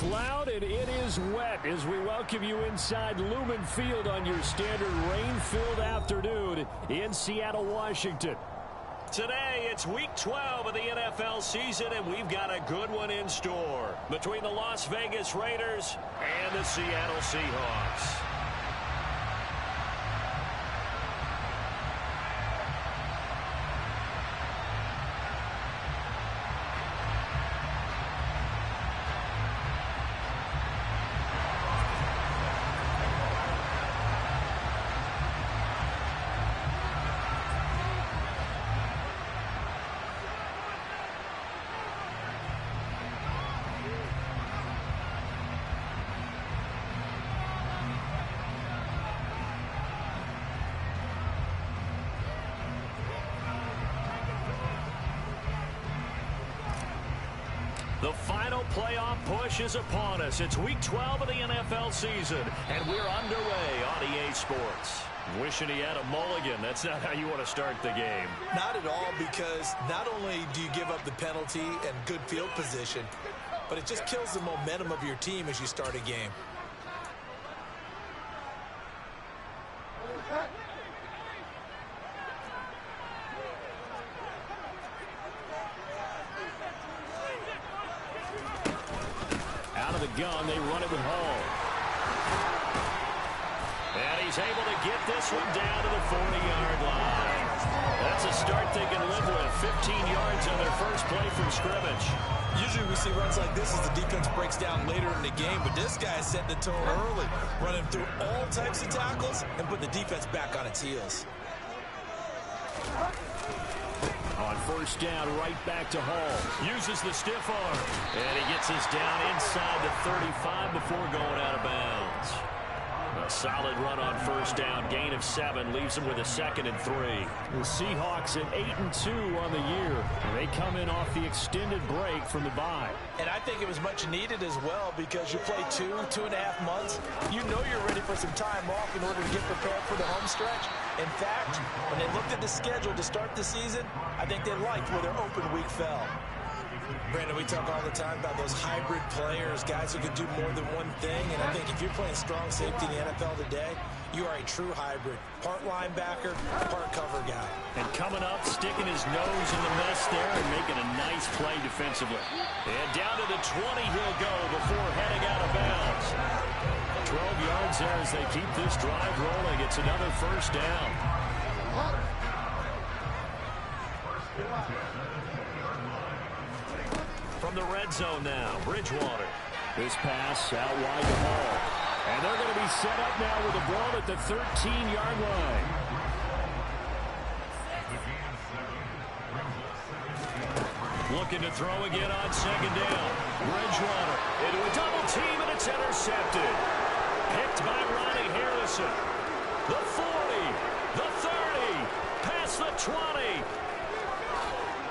cloud, and it is wet as we welcome you inside Lumen Field on your standard rain-filled afternoon in Seattle, Washington. Today, it's Week 12 of the NFL season, and we've got a good one in store between the Las Vegas Raiders and the Seattle Seahawks. The final playoff push is upon us. It's Week 12 of the NFL season, and we're underway on EA Sports. Wishing he had a mulligan. That's not how you want to start the game. Not at all, because not only do you give up the penalty and good field position, but it just kills the momentum of your team as you start a game. Gun, they run it with Hall. And he's able to get this one down to the 40-yard line. That's a start they can live with. 15 yards on their first play from scrimmage. Usually we see runs like this as the defense breaks down later in the game, but this guy set the tone early, running through all types of tackles and put the defense back on its heels. On first down, right back to Hall. Uses the stiff arm. And he gets us down inside the 35 before going out of bounds. A solid run on first down. Gain of 7 leaves him with a 2nd and 3. The Seahawks at 8-2 on the year. And they come in off the extended break from the bye. And I think it was much needed as well, because you play 2.5 months. You know you're ready for some time off in order to get prepared for the home stretch. In fact, when they looked at the schedule to start the season, I think they liked where their open week fell. Brandon, we talk all the time about those hybrid players, guys who can do more than one thing. And I think if you're playing strong safety in the NFL today, you are a true hybrid. Part linebacker, part cover guy. And coming up, sticking his nose in the mess there and making a nice play defensively. And down to the 20 he'll go before heading out of bounds. 12 yards there as they keep this drive rolling. It's another first down. From the red zone now, Bridgewater. This pass out wide to Hall. And they're going to be set up now with the ball at the 13-yard line. Looking to throw again on second down. Bridgewater into a double team, and it's intercepted. Picked by Ronnie Harrison. The 40, the 30, past the 20.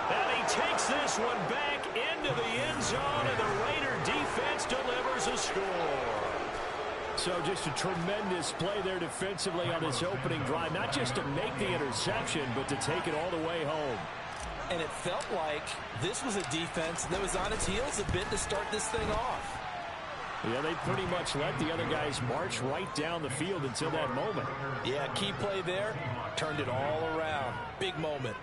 And he takes this one back into the end zone, and the Raider defense delivers a score. So just a tremendous play there defensively on this opening drive. Not just to make the interception, but to take it all the way home. And it felt like this was a defense that was on its heels a bit to start this thing off. Yeah, they pretty much let the other guys march right down the field until that moment. Yeah, key play there. Turned it all around. Big moment.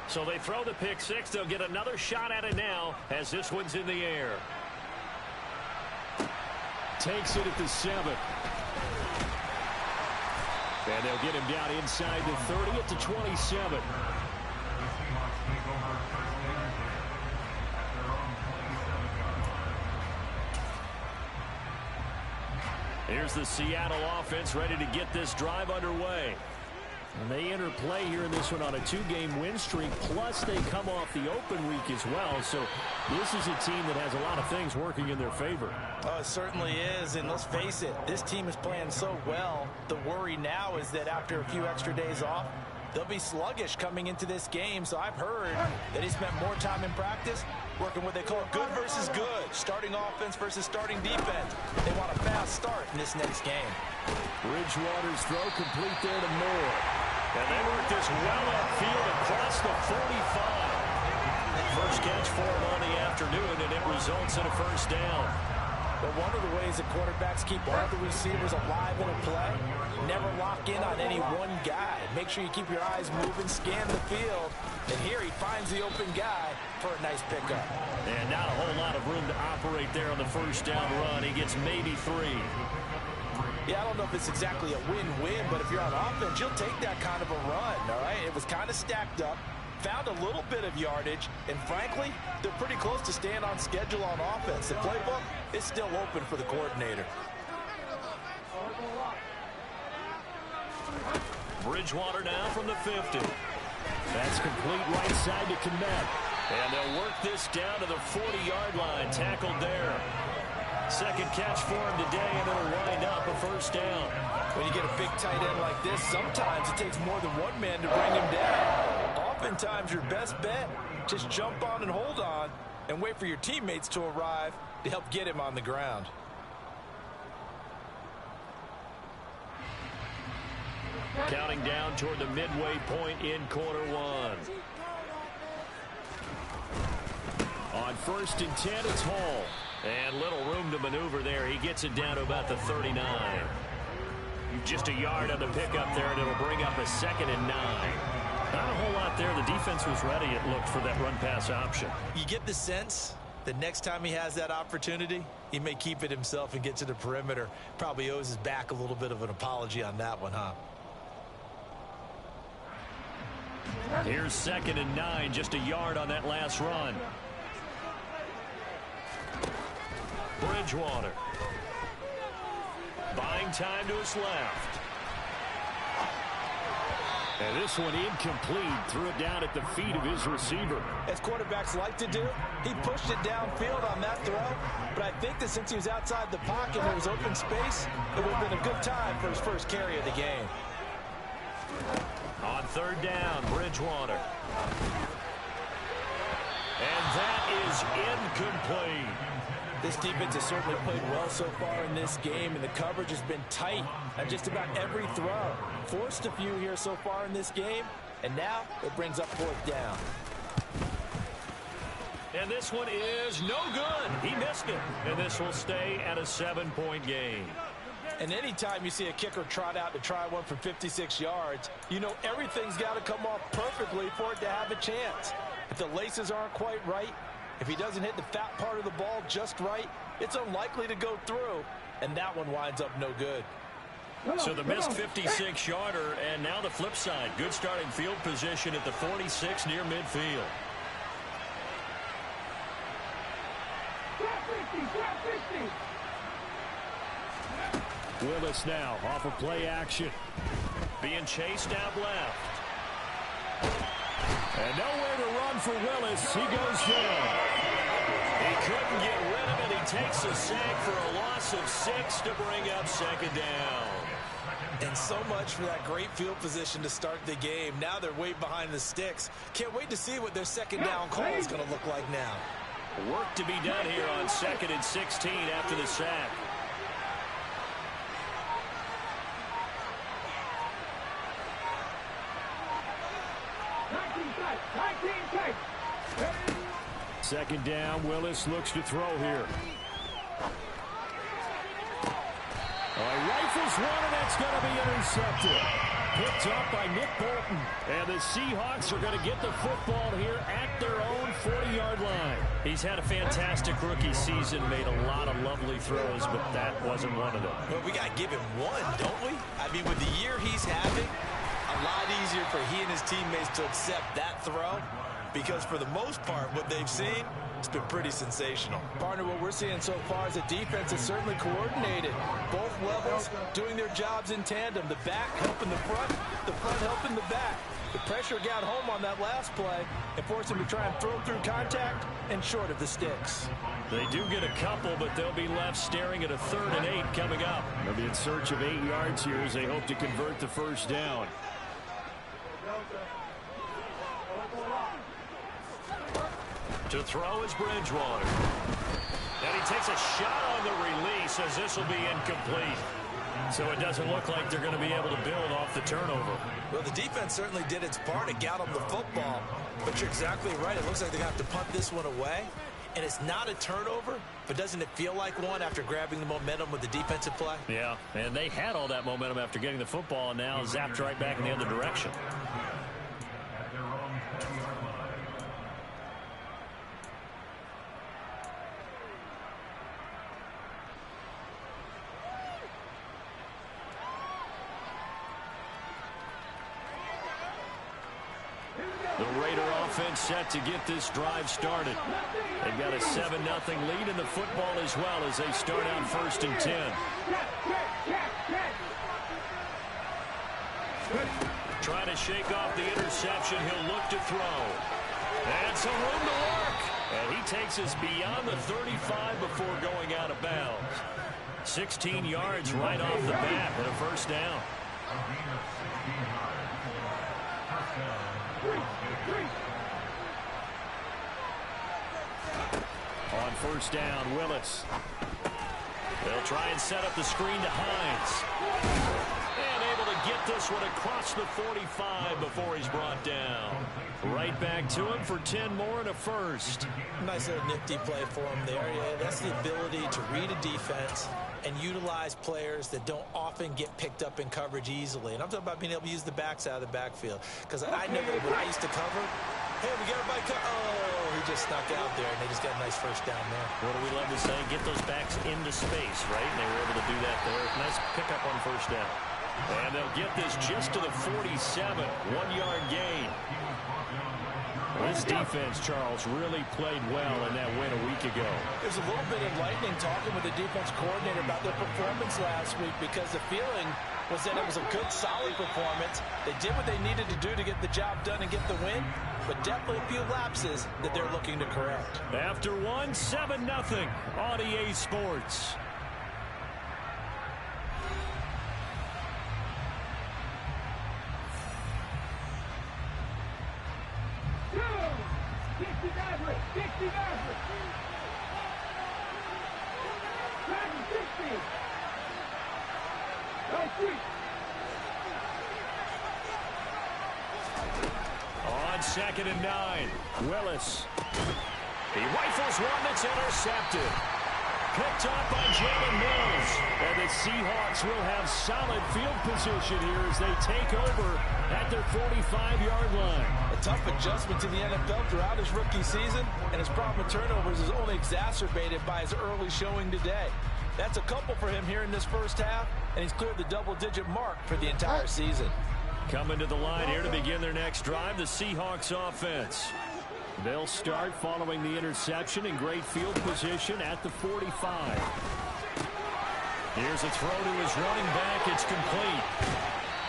So they throw the pick six. They'll get another shot at it now as this one's in the air. Takes it at the 7. And they'll get him down inside the 30 at the 27. Here's the Seattle offense ready to get this drive underway. And they enter play here in this one on a 2-game win streak, plus they come off the open week as well. So this is a team that has a lot of things working in their favor. Oh, it certainly is, and let's face it, this team is playing so well. The worry now is that after a few extra days off, they'll be sluggish coming into this game, so I've heard that he spent more time in practice working what they call good versus good, starting offense versus starting defense. They want a fast start in this next game. Bridgewater's throw complete there to Moore. And they work this well upfield across the 45. First catch for him on the afternoon, and it results in a first down. But one of the ways that quarterbacks keep all the receivers alive in a play, never lock in on any one guy. Make sure you keep your eyes moving, scan the field, and here he finds the open guy for a nice pickup. And not a whole lot of room to operate there on the first down run. He gets maybe 3. Yeah, I don't know if it's exactly a win-win, but if you're on offense, you'll take that kind of a run, all right? It was kind of stacked up, found a little bit of yardage, and frankly, they're pretty close to staying on schedule on offense. The playbook is still open for the coordinator. Bridgewater now from the 50. That's complete right side to Kmet. And they'll work this down to the 40-yard line, tackled there. Second catch for him today, and it'll wind up a first down. When you get a big tight end like this, sometimes it takes more than one man to bring him down. Oftentimes, your best bet, just jump on and hold on and wait for your teammates to arrive to help get him on the ground. Counting down toward the midway point in quarter one. On 1st and 10, it's Hall. And little room to maneuver there. He gets it down to about the 39. Just a yard on the pickup there, and it'll bring up a 2nd and 9. Not a whole lot there. The defense was ready, it looked, for that run-pass option. You get the sense that next time he has that opportunity, he may keep it himself and get to the perimeter. Probably owes his back a little bit of an apology on that one, huh? Here's 2nd and 9, just a yard on that last run. Bridgewater. Buying time to his left. And this one incomplete. Threw it down at the feet of his receiver. As quarterbacks like to do, he pushed it downfield on that throw. But I think that since he was outside the pocket and there was open space, it would have been a good time for his first carry of the game. On 3rd down, Bridgewater. And that is incomplete. This defense has certainly played well so far in this game, and the coverage has been tight on just about every throw. Forced a few here so far in this game, and now it brings up 4th down. And this one is no good. He missed it. And this will stay at a 7-point game. And anytime you see a kicker trot out to try one from 56 yards, you know everything's got to come off perfectly for it to have a chance. If the laces aren't quite right, if he doesn't hit the fat part of the ball just right, it's unlikely to go through, and that one winds up no good. So the missed 56-yarder, and now the flip side. Good starting field position at the 46 near midfield. Willis now off of play action. Being chased out left. And nowhere to run for Willis. He goes down. He couldn't get rid of it. He takes a sack for a loss of 6 to bring up 2nd down. And so much for that great field position to start the game. Now they're way behind the sticks. Can't wait to see what their 2nd down call is going to look like now. Work to be done here on 2nd and 16 after the sack. Second down, Willis looks to throw here. Rifles one, and that's going to be intercepted. Picked up by Nick Bolton. And the Seahawks are going to get the football here at their own 40-yard line. He's had a fantastic rookie season, made a lot of lovely throws, but that wasn't one of them. Well, we got to give him one, don't we? I mean, with the year he's having, a lot easier for he and his teammates to accept that throw, because for the most part, what they've seen, it's been pretty sensational. Partner, what we're seeing so far is the defense is certainly coordinated. Both levels doing their jobs in tandem. The back helping the front helping the back. The pressure got home on that last play and forced him to try and throw through contact and short of the sticks. They do get a couple, but they'll be left staring at a 3rd and 8 coming up. They'll be in search of 8 yards here as they hope to convert the first down. To throw is Bridgewater. And he takes a shot on the release as this will be incomplete. So it doesn't look like they're going to be able to build off the turnover. Well, the defense certainly did its part to got them the football. But you're exactly right. It looks like they're going to have to punt this one away. And it's not a turnover, but doesn't it feel like one after grabbing the momentum with the defensive play? Yeah, and they had all that momentum after getting the football, and now zapped right back in the other direction. The Raider offense set to get this drive started. They've got a 7-0 lead in the football as well as they start out 1st and 10. Trying to shake off the interception. He'll look to throw. And some room to work. And he takes us beyond the 35 before going out of bounds. 16 yards right off the bat and a 1st down. On 1st down, Willis. They'll try and set up the screen to Hines. And able to get this one across the 45 before he's brought down. Right back to him for 10 more and a 1st. Nice little nifty play for him there. Yeah, that's the ability to read a defense and utilize players that don't often get picked up in coverage easily. And I'm talking about being able to use the backs out of the backfield. Because I know that when I used to cover, hey, we got everybody oh, he just snuck out there, and they just got a nice 1st down there. What do we love to say? Get those backs into space, right? And they were able to do that there. Nice pickup on 1st down. And they'll get this just to the 47. 1-yard gain. This defense, Charles, really played well in that win a week ago. There's a little bit enlightening talking with the defense coordinator about their performance last week because the feeling was that it was a good, solid performance. They did what they needed to do to get the job done and get the win, but definitely a few lapses that they're looking to correct. After 7-0 on EA Sports. On 2nd and 9, Willis. He rifles one that's intercepted. Picked up by Jalen Mills. And the Seahawks will have solid field position here as they take over at their 45-yard line. A tough adjustment to the NFL throughout his rookie season, and his problem with turnovers is only exacerbated by his early showing today. That's a couple for him here in this 1st half, and he's cleared the double-digit mark for the entire season. Coming to the line here to begin their next drive, the Seahawks offense. They'll start following the interception in great field position at the 45. Here's a throw to his running back. It's complete.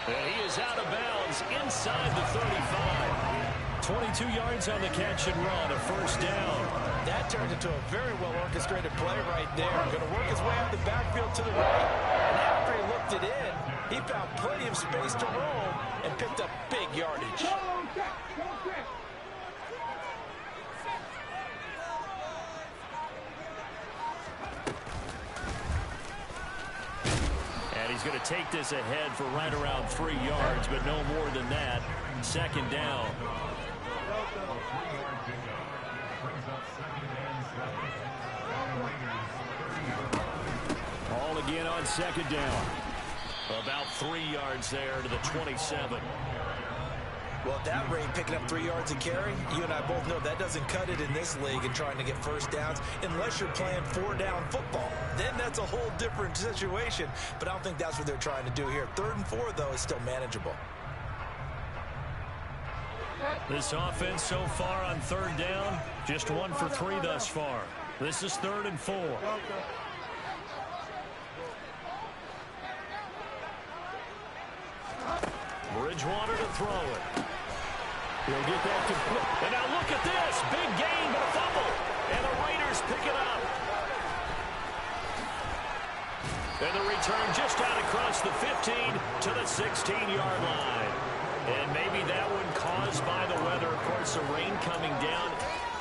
And he is out of bounds inside the 35. 22 yards on the catch and run, a 1st down. That turned into a very well-orchestrated play right there. Going to work his way out the backfield to the right. And after he looked it in, he found plenty of space to roam and picked up big yardage. And he's going to take this ahead for right around 3 yards, but no more than that. 2nd down. All again on 2nd down. About 3 yards there to the 27. Well, at that rate, picking up 3 yards a carry, you and I both know that doesn't cut it in this league and trying to get 1st downs unless you're playing 4-down football. Then that's a whole different situation, but I don't think that's what they're trying to do here. 3rd and 4, though, is still manageable. This offense so far on 3rd down, just 1 for 3 thus far. This is 3rd and 4. Bridgewater to throw it. He'll get that complete. And now look at this. Big gain, but a fumble. And the Raiders pick it up. And the return just out across the 15 to the 16-yard line. And maybe that one caused by the weather. Of course, the rain coming down.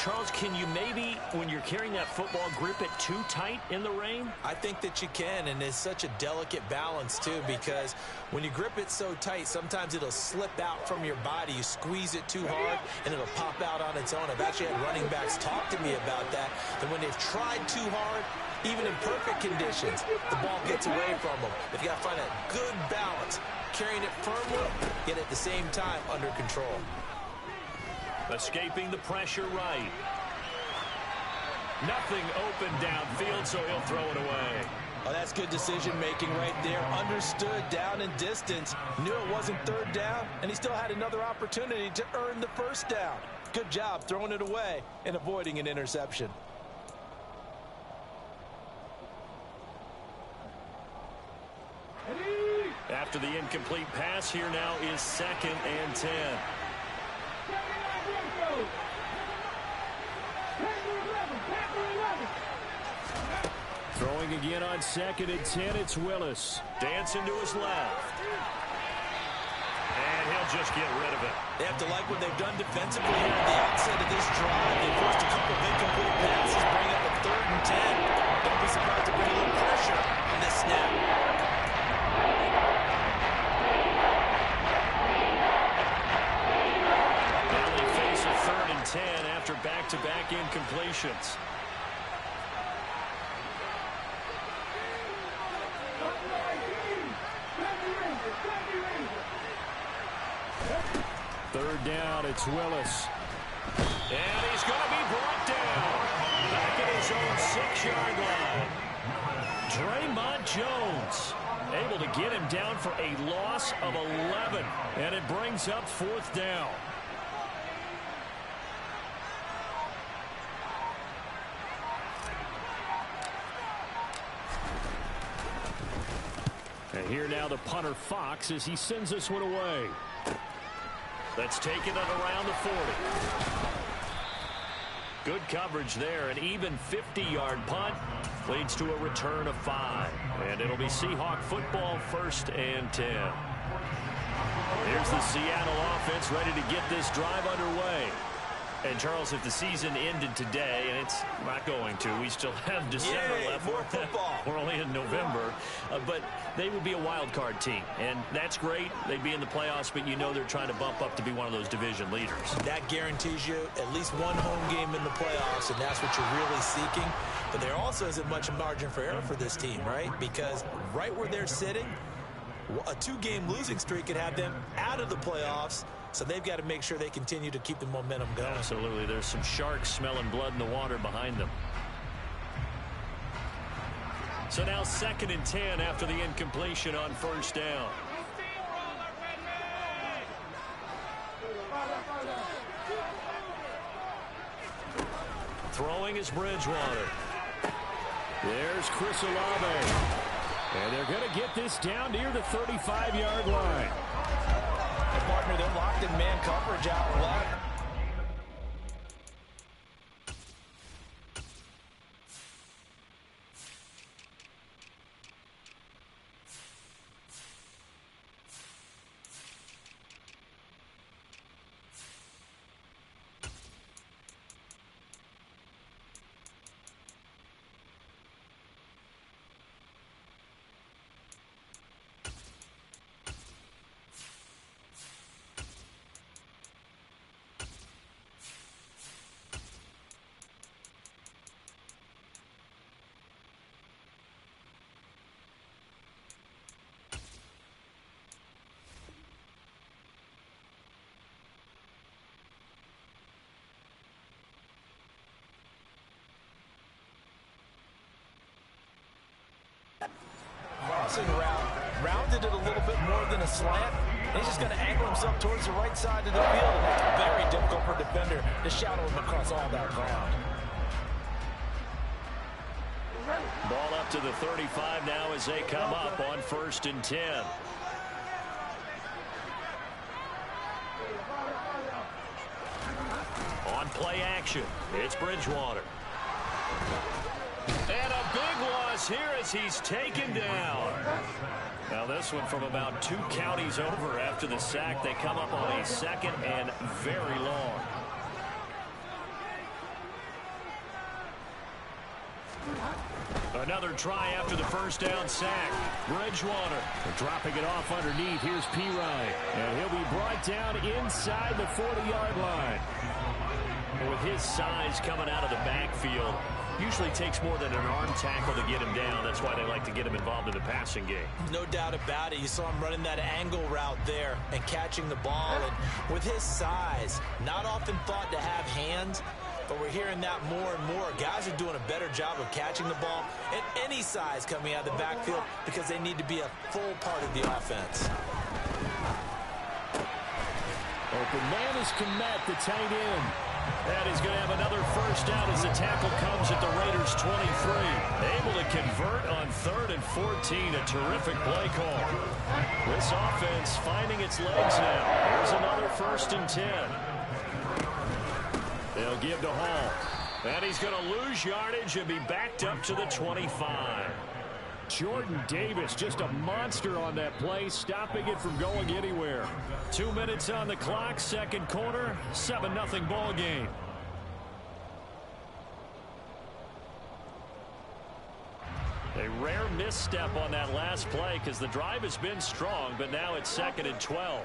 Charles, can you maybe, when you're carrying that football, grip it too tight in the rain? I think that you can, and it's such a delicate balance, too, because when you grip it so tight, sometimes it'll slip out from your body. You squeeze it too hard, and it'll pop out on its own. I've actually had running backs talk to me about that when they've tried too hard, even in perfect conditions, the ball gets away from them. They've got to find a good balance, carrying it firmly, yet at the same time under control. Escaping the pressure right. Nothing open downfield, so he'll throw it away. Oh, that's good decision-making right there. Understood down and distance. Knew it wasn't third down, and he still had another opportunity to earn the first down. Good job throwing it away and avoiding an interception. After the incomplete pass, here now is 2nd and 10. Throwing again on 2nd and 10, it's Willis. Dancing to his left. And he'll just get rid of it. They have to like what they've done defensively here at the outset of this drive. They forced a couple of incomplete passes, bring up a 3rd and 10. Don't be surprised to bring a little pressure on this snap. Now they face a 3rd and 10 after back-to-back incompletions. Third down, it's Willis. And he's going to be brought down. Back at his own 6-yard line. Draymond Jones able to get him down for a loss of 11. And it brings up 4th down. And here now the punter Fox as he sends this one away. Let's take it at around the 40. Good coverage there. An even 50-yard punt leads to a return of 5. And it'll be Seahawk football, 1st and 10. Here's the Seattle offense ready to get this drive underway. And, Charles, if the season ended today, and it's not going to, we still have December left. More football. We're only in November. But they would be a wild card team. And that's great. They'd be in the playoffs, but you know they're trying to bump up to be one of those division leaders. That guarantees you at least one home game in the playoffs, and that's what you're really seeking. But there also isn't much margin for error for this team, right? Because right where they're sitting, a 2-game losing streak could have them out of the playoffs. So they've got to make sure they continue to keep the momentum going. Absolutely. There's some sharks smelling blood in the water behind them. So now 2nd and 10 after the incompletion on 1st down. Throwing is Bridgewater. There's Chris Olave. And they're going to get this down near the 35-yard line. And partner, they're locked in man coverage out left. Crossing route, rounded it a little bit more than a slant. He's just going to angle himself towards the right side of the field, and that's very difficult for a defender to shadow him across all that ground. Ball up to the 35 now as they come up on 1st and 10. On play action, it's Bridgewater. And a big loss here as he's taken down. Now this one from about 2 counties over after the sack. They come up on a 2nd and very long. Another try after the first down sack. Bridgewater dropping it off underneath. Here's P-Ryan. And he'll be brought down inside the 40-yard line. with his size coming out of the backfield. Usually takes more than an arm tackle to get him down. That's why they like to get him involved in the passing game. No doubt about it. You saw him running that angle route there and catching the ball. And with his size, not often thought to have hands, but we're hearing that more and more. Guys are doing a better job of catching the ball at any size coming out of the backfield because they need to be a full part of the offense. Open man is Komet, the tight end. And he's going to have another first down as the tackle comes at the Raiders' 23. Able to convert on 3rd and 14. A terrific play call. This offense finding its legs now. Here's another 1st and 10. They'll give to Hall. And he's going to lose yardage and be backed up to the 25. Jordan Davis, just a monster on that play, stopping it from going anywhere. 2 minutes on the clock, second quarter, 7-0 ball game. A rare misstep on that last play because the drive has been strong, but now it's 2nd and 12.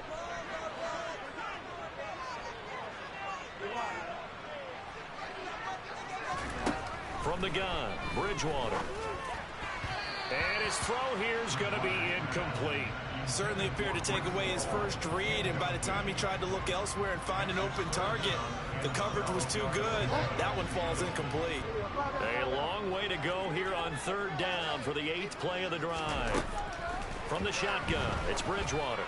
From the gun, Bridgewater. And his throw here is going to be incomplete. Certainly appeared to take away his first read, and by the time he tried to look elsewhere and find an open target, the coverage was too good. That one falls incomplete. A long way to go here on 3rd down for the 8th play of the drive. From the shotgun, it's Bridgewater.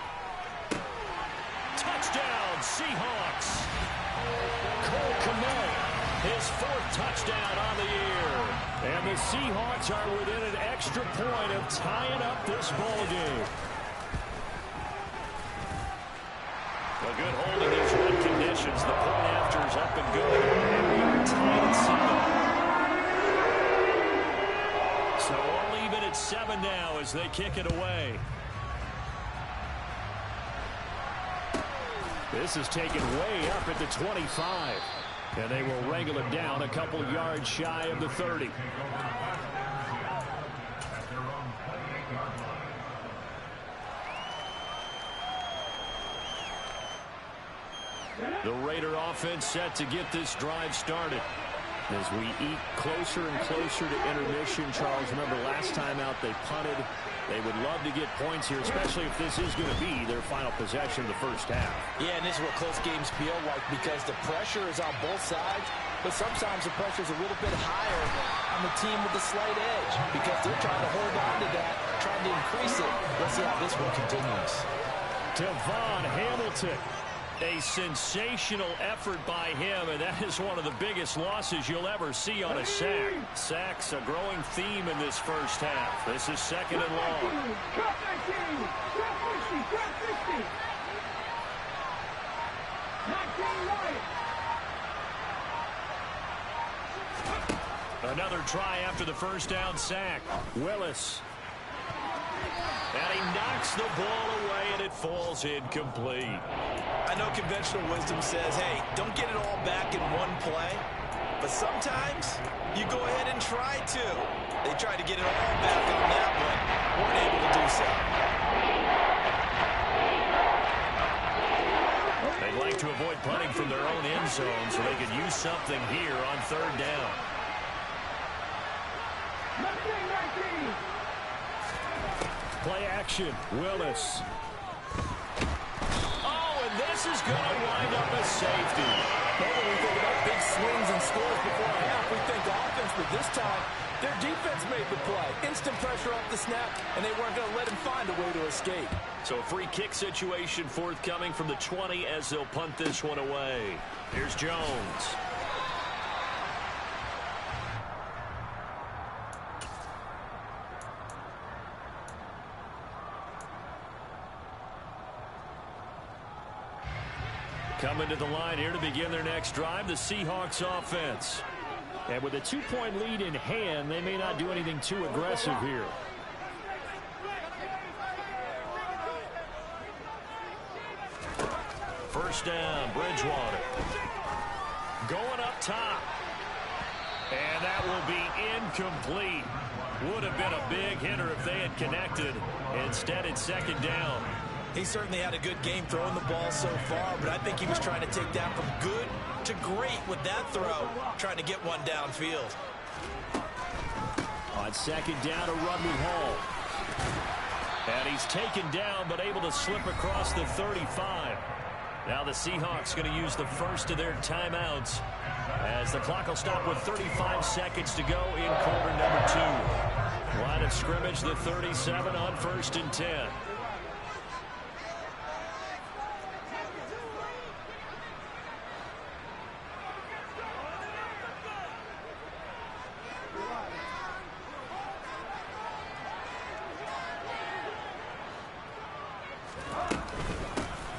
Touchdown, Seahawks. Cole Komet, his 4th touchdown on the year. And the Seahawks are within an extra point of tying up this ball game. A good hold in these wet conditions. The point after is up and good. And we are tied at 7. So all even at 7 now as they kick it away. This is taken way up at the 25. And they will wrangle it down a couple yards shy of the 30. The Raider offense set to get this drive started. As we eat closer and closer to intermission, Charles, remember last time out they punted. They would love to get points here, especially if this is going to be their final possession of the first half. Yeah, and this is what close games feel like because the pressure is on both sides, but sometimes the pressure is a little bit higher on the team with the slight edge because they're trying to hold on to that, trying to increase it. Let's see how this one continues. Devon Hamilton. A sensational effort by him, and that is one of the biggest losses you'll ever see on a sack. Sacks a growing theme in this first half. This is 2nd and long. Another try after the first down sack. Willis. And he knocks the ball away, and it falls incomplete. I know conventional wisdom says, hey, don't get it all back in one play. But sometimes you go ahead and try to. They tried to get it all back on that one. Weren't able to do so. They'd like to avoid punting from their own end zone so they could use something here on 3rd down. Play action. Willis. This is going to wind up as safety. Well, when we think about big swings and scores before a half, we think offense, but this time, their defense made the play. Instant pressure off the snap, and they weren't going to let him find a way to escape. So a free kick situation forthcoming from the 20 as they'll punt this one away. Here's Jones. Coming to the line here to begin their next drive, the Seahawks offense. And with a 2-point lead in hand, they may not do anything too aggressive here. First down, Bridgewater. Going up top. And that will be incomplete. Would have been a big hitter if they had connected. Instead, it's second down. He certainly had a good game throwing the ball so far, but I think he was trying to take that from good to great with that throw, trying to get one downfield. On second down, a run with Hall. And he's taken down, but able to slip across the 35. Now the Seahawks going to use the first of their timeouts as the clock will stop with 35 seconds to go in quarter number 2. Line of scrimmage, the 37 on 1st and 10.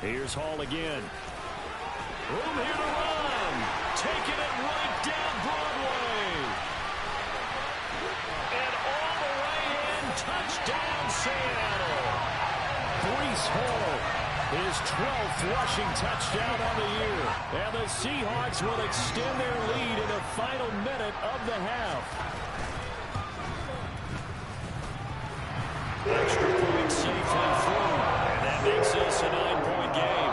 Here's Hall again. Room here to run. Taking it right down Broadway. And all the way in. Touchdown, Seattle. Breece Hall, his 12th rushing touchdown on the year. And the Seahawks will extend their lead in the final minute of the half. Extra point safely through. And that makes this a 9-point game.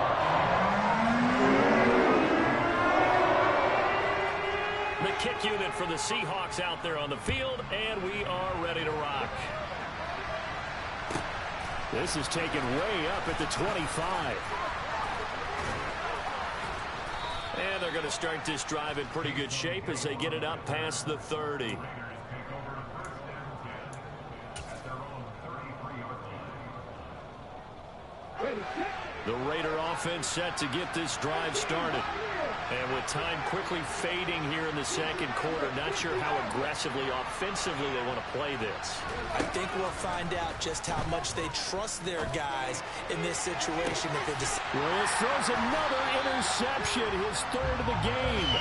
The kick unit for the Seahawks out there on the field, and we are ready to rock. This is taken way up at the 25. And they're going to start this drive in pretty good shape as they get it up past the 30. The Raider offense set to get this drive started. And with time quickly fading here in the second quarter, not sure how aggressively, offensively they want to play this. I think we'll find out just how much they trust their guys in this situation. Willis throws another interception, his third of the game.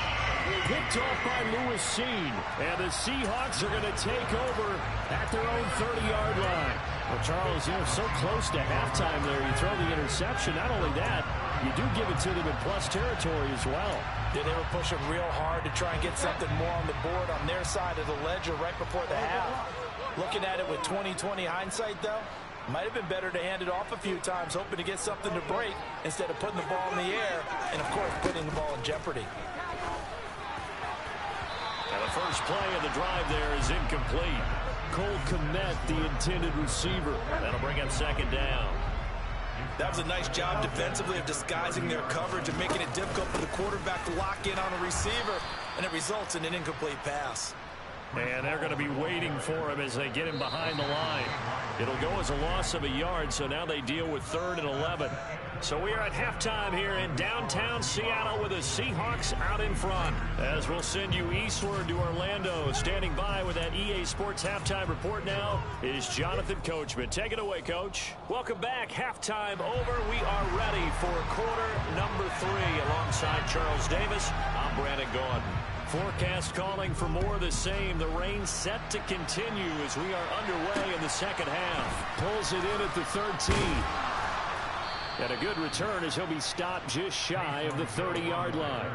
Picked off by Lewis Seen. And the Seahawks are going to take over at their own 30-yard line. Well, Charles, so close to halftime there. You throw the interception. Not only that, you do give it to them in plus territory as well. They were pushing real hard to try and get something more on the board on their side of the ledger right before the half. Looking at it with 20/20 hindsight, though, might have been better to hand it off a few times, hoping to get something to break instead of putting the ball in the air and, of course, putting the ball in jeopardy. And the first play of the drive there is incomplete. Cole Kmet, the intended receiver. That'll bring up second down. That was a nice job defensively of disguising their coverage and making it difficult for the quarterback to lock in on a receiver, and it results in an incomplete pass. And they're going to be waiting for him as they get him behind the line. It'll go as a loss of a yard, so now they deal with 3rd and 11. So we are at halftime here in downtown Seattle with the Seahawks out in front. As we'll send you eastward to Orlando. Standing by with that EA Sports halftime report now is Jonathan Coachman. Take it away, Coach. Welcome back. Halftime over. We are ready for quarter number 3 alongside Charles Davis. I'm Brandon Gordon. Forecast calling for more of the same. The rain set to continue as we are underway in the second half. Pulls it in at the 13. And a good return as he'll be stopped just shy of the 30-yard line.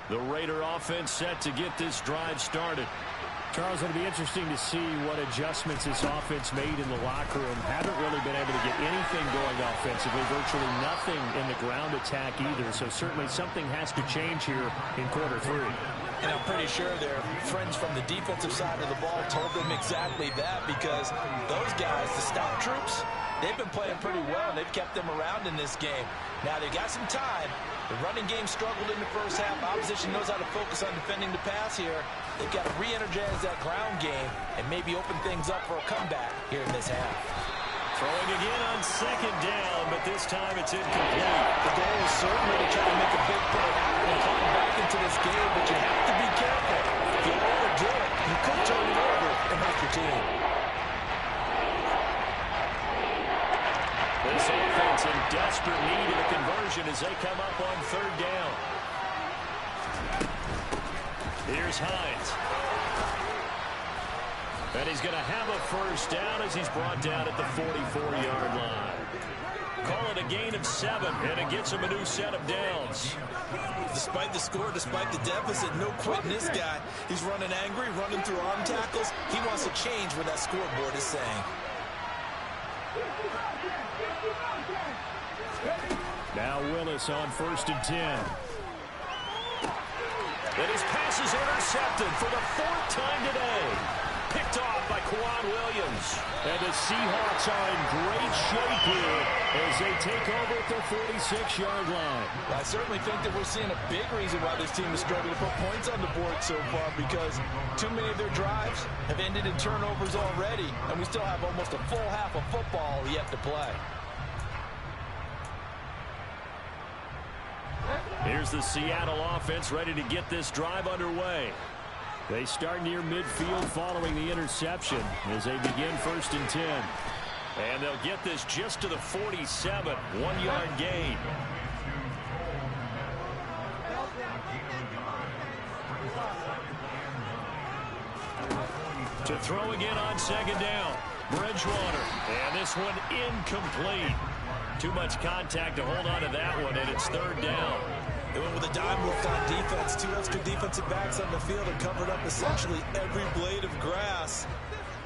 The Raider offense set to get this drive started. Charles, it'll be interesting to see what adjustments this offense made in the locker room. Haven't really been able to get anything going offensively, virtually nothing in the ground attack either. So certainly something has to change here in quarter 3. And I'm pretty sure their friends from the defensive side of the ball told them exactly that, because those guys, the stout troops, they've been playing pretty well, and they've kept them around in this game. Now they've got some time. The running game struggled in the first half. Opposition knows how to focus on defending the pass here. They've got to re-energize that ground game and maybe open things up for a comeback here in this half. Throwing again on second down, but this time it's incomplete. The goal is certainly to try to make a big play happen and climb back into this game, but you have to be careful. If you overdo it, you could turn it over and hurt your team. This offense in desperate need of a conversion as they come up on third down. Here's Hines. And he's going to have a first down as he's brought down at the 44-yard line. Call it a gain of 7, and it gets him a new set of downs. Despite the score, despite the deficit, no quitting this guy. He's running angry, running through arm tackles. He wants to change what that scoreboard is saying. Now Willis on 1st and 10. And his pass is intercepted for the 4th time today. Picked off by Quan Williams. And the Seahawks are in great shape here as they take over at the 46-yard line. I certainly think that we're seeing a big reason why this team is struggling to put points on the board so far, because too many of their drives have ended in turnovers already, and we still have almost a full half of football yet to play. Here's the Seattle offense ready to get this drive underway. They start near midfield following the interception as they begin 1st and 10. And they'll get this just to the 47, 1-yard gain. To throw again on 2nd down. Bridgewater. And this one incomplete. Too much contact to hold on to that one, and it's 3rd down. They went with a dime look on defense. 2 extra defensive backs on the field and covered up essentially every blade of grass.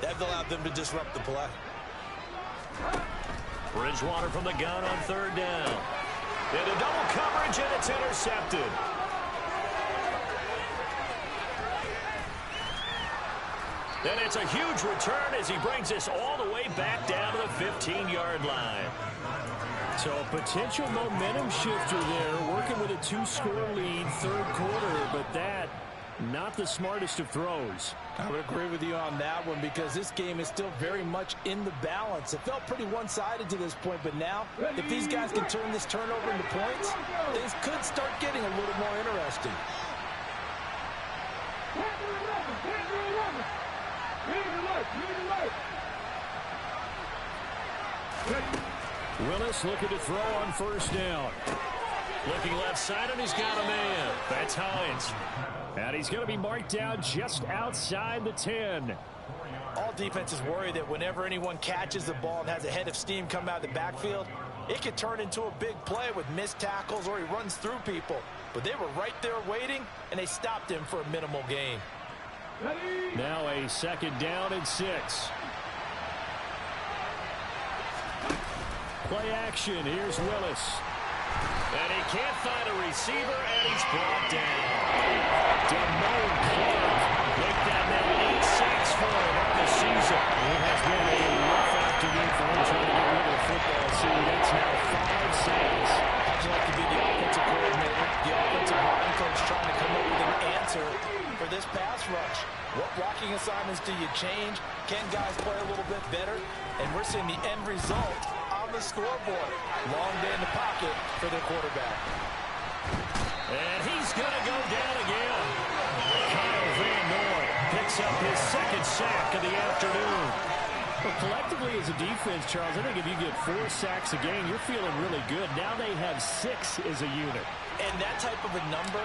That allowed them to disrupt the play. Bridgewater from the gun on 3rd down. Into double coverage, and it's intercepted. Then it's a huge return as he brings this all the way back down to the 15-yard line. So a potential momentum shifter there, working with a 2-score lead, 3rd quarter, but that, not the smartest of throws. I would agree with you on that one, because this game is still very much in the balance. It felt pretty one-sided to this point, but now, if these guys can turn this turnover into points, things could start getting a little more interesting. Willis looking to throw on 1st down. Looking left side, and he's got a man. That's Hines. And he's going to be marked down just outside the 10. All defenses worry that whenever anyone catches the ball and has a head of steam come out of the backfield, it could turn into a big play with missed tackles or he runs through people. But they were right there waiting, and they stopped him for a minimal gain. Now a 2nd down and 6. Play action. Here's Willis. And he can't find a receiver, and he's brought down. Damone Clark. Make that now 8 sacks for him on the season. It has been a rough afternoon for him trying to get rid of the football. See, that's now 5 sacks. How'd you like to be the offensive coordinator, the offensive line coach trying to come up with an answer for this pass rush? What blocking assignments do you change? Can guys play a little bit better? And we're seeing the end result on the scoreboard. Long day in the pocket for their quarterback. And he's going to go down again. Kyle Van Noy picks up his 2nd sack of the afternoon. But collectively as a defense, Charles, I think if you get 4 sacks a game, you're feeling really good. Now they have 6 as a unit. And that type of a number,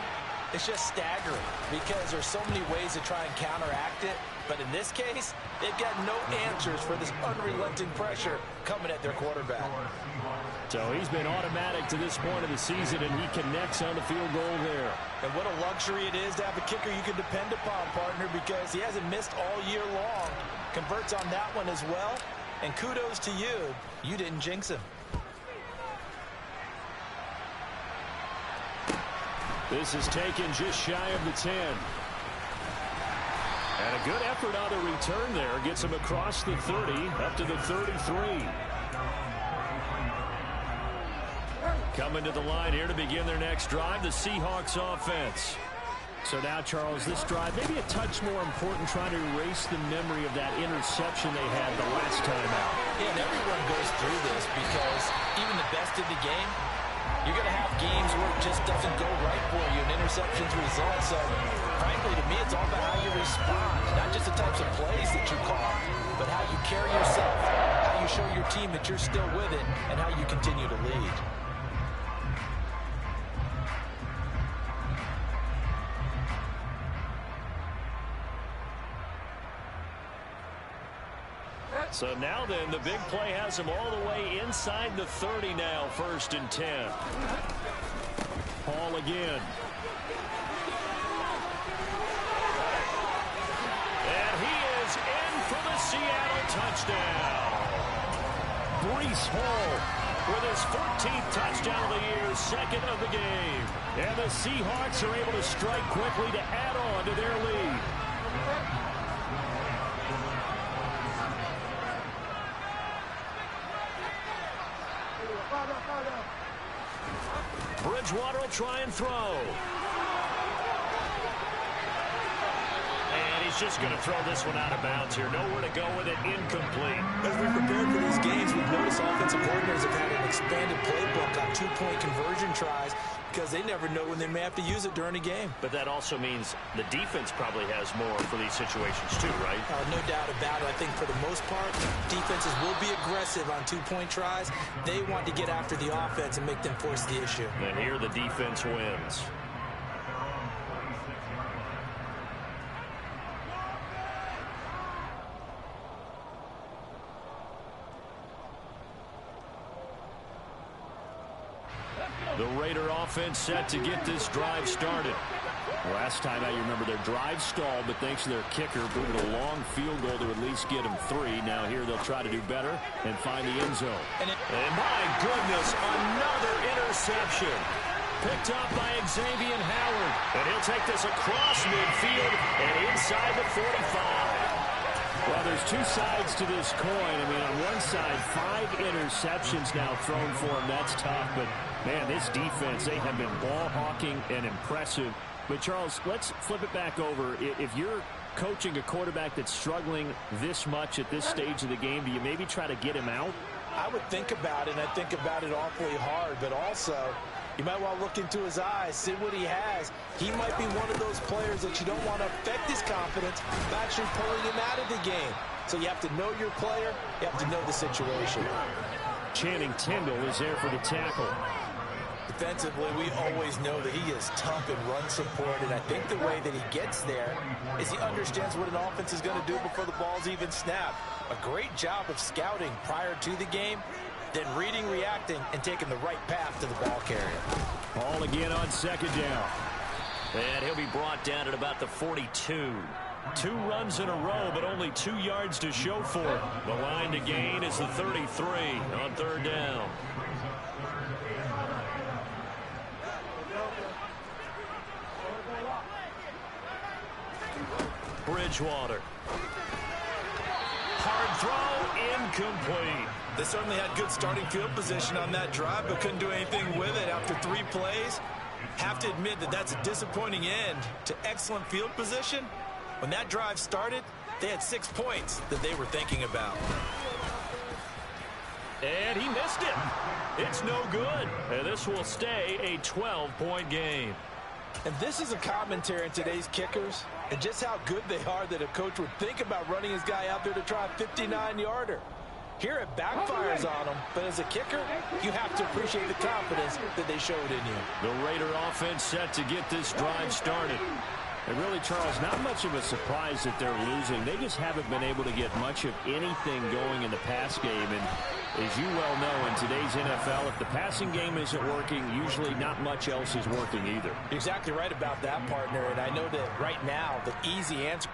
it's just staggering because there's so many ways to try and counteract it. But in this case, they've got no answers for this unrelenting pressure coming at their quarterback. So he's been automatic to this point of the season, and he connects on the field goal there. And what a luxury it is to have a kicker you can depend upon, partner, because he hasn't missed all year long. Converts on that one as well. And kudos to you. You didn't jinx him. This is taken just shy of the 10. And a good effort on the return there. Gets him across the 30, up to the 33. Coming to the line here to begin their next drive, the Seahawks offense. So now, Charles, this drive maybe a touch more important, trying to erase the memory of that interception they had the last time out. Yeah, and everyone goes through this because even the best in the game, you're going to have games where it just doesn't go right for you, and interceptions result. So, frankly, to me, it's all about how you respond, not just the types of plays that you call, but how you carry yourself, how you show your team that you're still with it, and how you continue to lead. So now then, the big play has him all the way inside the 30 now, 1st and 10. Hall again. And he is in for the Seattle touchdown. Breece Hall with his 14th touchdown of the year, 2nd of the game. And the Seahawks are able to strike quickly to add on to their lead. Bridgewater will try and throw. And he's just going to throw this one out of bounds here. Nowhere to go with it. Incomplete. As we prepared for these games, we've noticed offensive coordinators have had an expanded playbook on 2-point conversion tries because they never know when they may have to use it during a game. But that also means the defense probably has more for these situations too, right? No doubt about it. I think for the most part, defenses will be aggressive on 2-point tries. They want to get after the offense and make them force the issue. And here the defense wins. The Raider offense set to get this drive started. Last time out, you remember their drive stalled, but thanks to their kicker, booted a long field goal to at least get them 3. Now here they'll try to do better and find the end zone. And my goodness, another interception. Picked up by Xavier Howard. And he'll take this across midfield and inside the 45. Well, there's two sides to this coin. I mean, on one side, 5 interceptions now thrown for him. That's tough. But, man, this defense, they have been ball hawking and impressive. But, Charles, let's flip it back over. If you're coaching a quarterback that's struggling this much at this stage of the game, do you maybe try to get him out? I would think about it, and I think about it awfully hard. But also, you might want to look into his eyes, see what he has. He might be one of those players that you don't want to affect his confidence by actually pulling him out of the game. So you have to know your player. You have to know the situation. Channing Tindall is there for the tackle. Defensively, we always know that he is tough in run support, and I think the way that he gets there is he understands what an offense is going to do before the ball's even snapped. A great job of scouting prior to the game, then reading, reacting, and taking the right path to the ball carrier. Ball again on 2nd down. And he'll be brought down at about the 42. 2 runs in a row, but only 2 yards to show for it. The line to gain is the 33 on 3rd down. Bridgewater. Hard throw, incomplete. They certainly had good starting field position on that drive, but couldn't do anything with it after 3 plays. Have to admit that that's a disappointing end to excellent field position. When that drive started, they had 6 points that they were thinking about. And he missed it. It's no good. And this will stay a 12-point game. And this is a commentary on today's kickers and just how good they are that a coach would think about running his guy out there to try a 59-yarder. Here it backfires on him, but as a kicker, you have to appreciate the confidence that they showed in you. The Raider offense set to get this drive started. And really, Charles, not much of a surprise that they're losing. They just haven't been able to get much of anything going in the pass game. And as you well know, in today's NFL, if the passing game isn't working, usually not much else is working either. You're exactly right about that, partner. And I know that right now, the easy answer.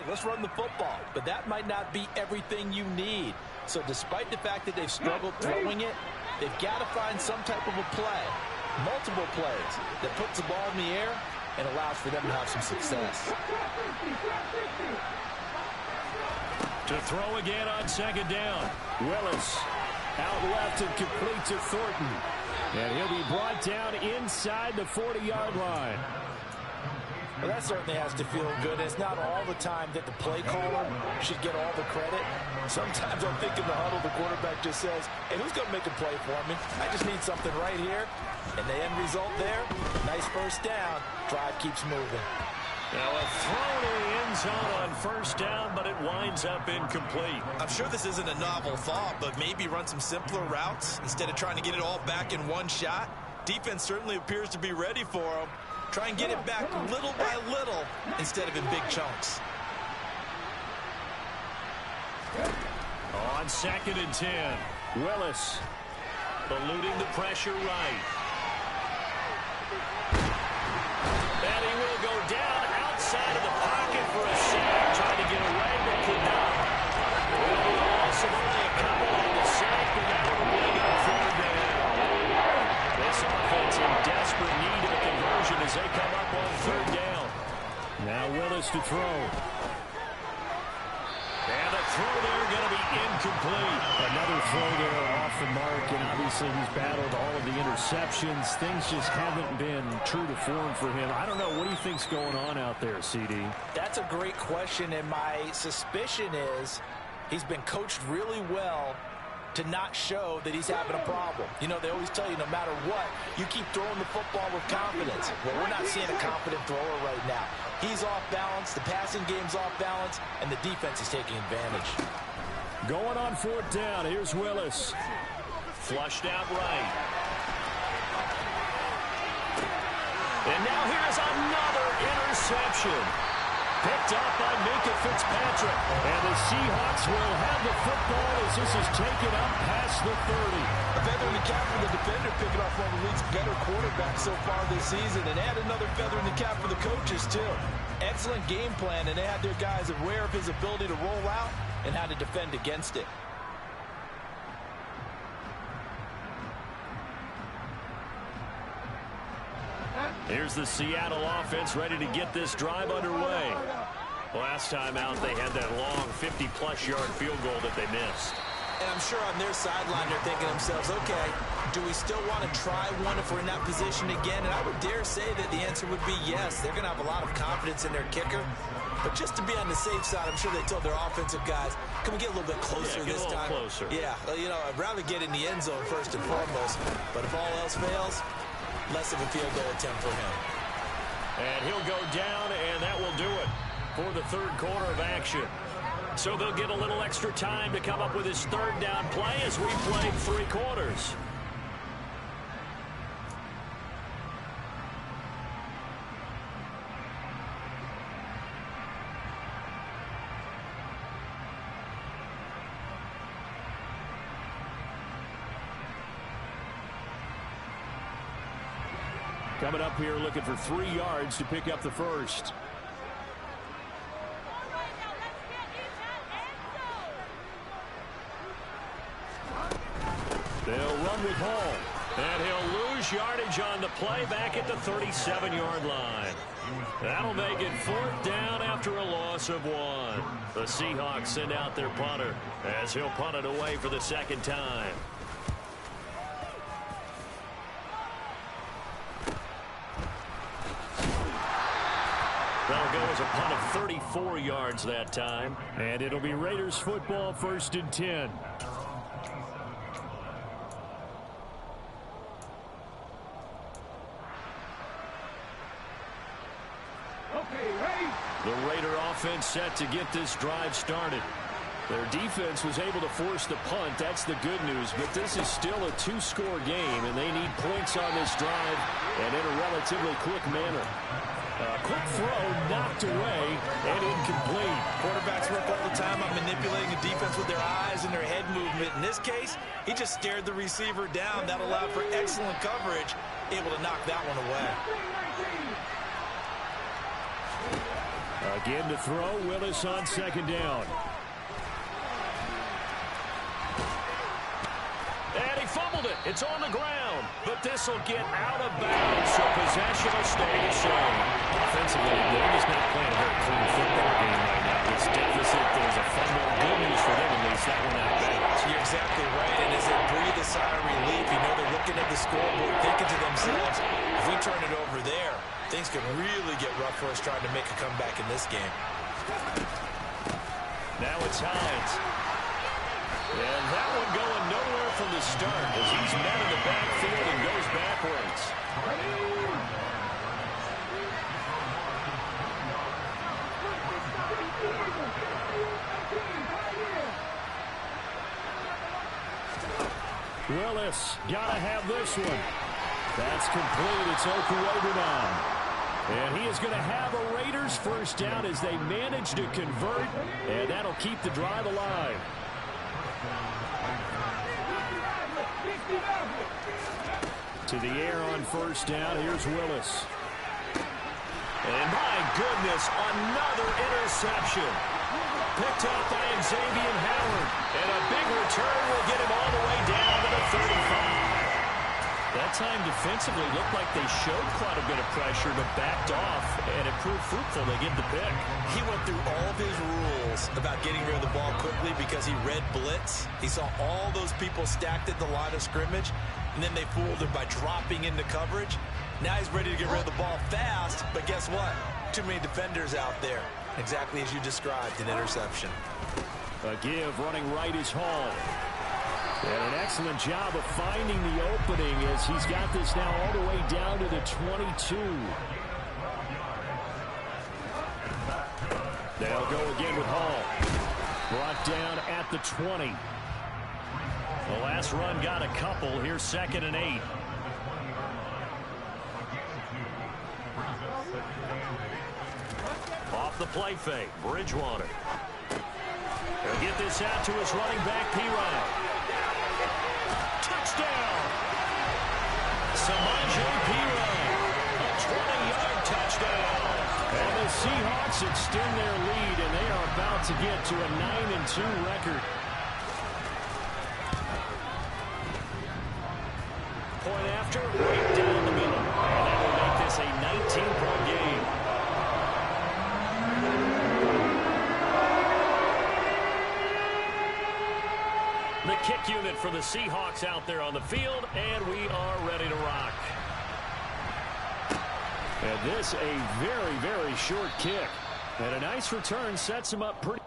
Let's run the football, but that might not be everything you need. So despite the fact that they've struggled throwing it, they've got to find some type of a play, multiple plays, that puts the ball in the air and allows for them to have some success. To throw again on 2nd down. Willis out left and complete to Thornton. And he'll be brought down inside the 40-yard line. Well, that certainly has to feel good. It's not all the time that the play caller should get all the credit. Sometimes I think in the huddle, the quarterback just says, hey, who's going to make a play for me? I just need something right here. And the end result there, nice first down. Drive keeps moving. Now a throw to the end zone on first down, but it winds up incomplete. I'm sure this isn't a novel thought, but maybe run some simpler routes instead of trying to get it all back in one shot. Defense certainly appears to be ready for him. Try and get it back little by little instead of in big chunks. On 2nd and 10, Willis eluding the pressure right. And he will go down outside of the pocket for a sack. Trying to get away, but could not. Will be a loss of only a couple on the sack, but that will bring up 4th down. This offense in desperate need of a conversion as they come up on 3rd down. Now Willis to throw. And the throw there going to be incomplete. Another throw there off the mark, and obviously he's battled all of the interceptions. Things just haven't been true to form for him. I don't know. What do you think's going on out there, CD? That's a great question, and my suspicion is he's been coached really well to not show that he's having a problem. You know, they always tell you no matter what, you keep throwing the football with confidence. Well, we're not seeing a confident thrower right now. He's off balance, the passing game's off balance, and the defense is taking advantage. Going on 4th down, here's Willis. Flushed out right. And now here's another interception. Picked up by Minka Fitzpatrick. And the Seahawks will have the football as this is taken up past the 30. A feather in the cap for the defender, picking off one of the league's better quarterbacks so far this season. And add another feather in the cap for the coaches, too. Excellent game plan, and they had their guys aware of his ability to roll out and how to defend against it. Here's the Seattle offense ready to get this drive underway. Last time out, they had that long 50-plus yard field goal that they missed. And I'm sure on their sideline they're thinking to themselves, okay, do we still want to try one if we're in that position again? And I would dare say that the answer would be yes. They're going to have a lot of confidence in their kicker. But just to be on the safe side, I'm sure they told their offensive guys, can we get a little bit closer this time? Closer. Yeah, well, you know, I'd rather get in the end zone first and foremost. But if all else fails, less of a field goal attempt for him. And he'll go down, and that will do it for the 3rd quarter of action. So they'll get a little extra time to come up with his 3rd down play as we played 3 quarters. Coming up here looking for 3 yards to pick up the first. They'll run with Hall. And he'll lose yardage on the play back at the 37-yard line. That'll make it 4th down after a loss of 1. The Seahawks send out their punter as he'll punt it away for the 2nd time. That'll go as a punt of 34 yards that time. And it'll be Raiders football, 1st and 10. The Raider offense set to get this drive started. Their defense was able to force the punt. That's the good news. But this is still a 2-score game, and they need points on this drive and in a relatively quick manner. Quick throw knocked away and incomplete. Quarterbacks work all the time on manipulating the defense with their eyes and their head movement. In this case, he just stared the receiver down. That allowed for excellent coverage, able to knock that one away. Again to throw, Willis on 2nd down. And he fumbled it. It's on the ground. But this will get out of bounds, so possession will stay the same. Offensively, they're just not playing a very clean football game right now. This deficit, there's a fumble. Good news for them, at least, that one out of bounds. You're exactly right. And as they breathe a sigh of relief, you know they're looking at the scoreboard, thinking to themselves, if we turn it over there, things could really get rough for us trying to make a comeback in this game. Now it's Hines. And that one going nowhere from the start as he's met in the backfield and goes backwards. Willis, gotta have this one. That's complete. It's Okuwobu now. And he is going to have a Raiders first down as they manage to convert, and that'll keep the drive alive. To the air on first down. Here's Willis. And my goodness, another interception. Picked up by Xavier Howard. And a big return will get him all the way down to the 35. That time defensively looked like they showed quite a bit of pressure but backed off, and it proved fruitful. They get the pick. He went through all of his rules about getting rid of the ball quickly because he read blitz. He saw all those people stacked at the line of scrimmage, and then they fooled him by dropping into coverage. Now he's ready to get rid of the ball fast, but guess what? Too many defenders out there. Exactly as you described, an interception. A give running right is Hall. And an excellent job of finding the opening as he's got this now all the way down to the 22. They'll go again with Hall. Brought down at the 20. The last run got a couple. Here's 2nd and 8. Off the play fake, Bridgewater. He'll get this out to his running back, P-Ryan. Touchdown! Samaje P-Ryan. A 20-yard touchdown. And the Seahawks extend their lead, and they are about to get to a 9-2 record. Point after, right down the middle. And that will make this a 19-point game. The kick unit for the Seahawks out there on the field, and we are ready to rock. And this a very, very short kick. And a nice return sets him up pretty.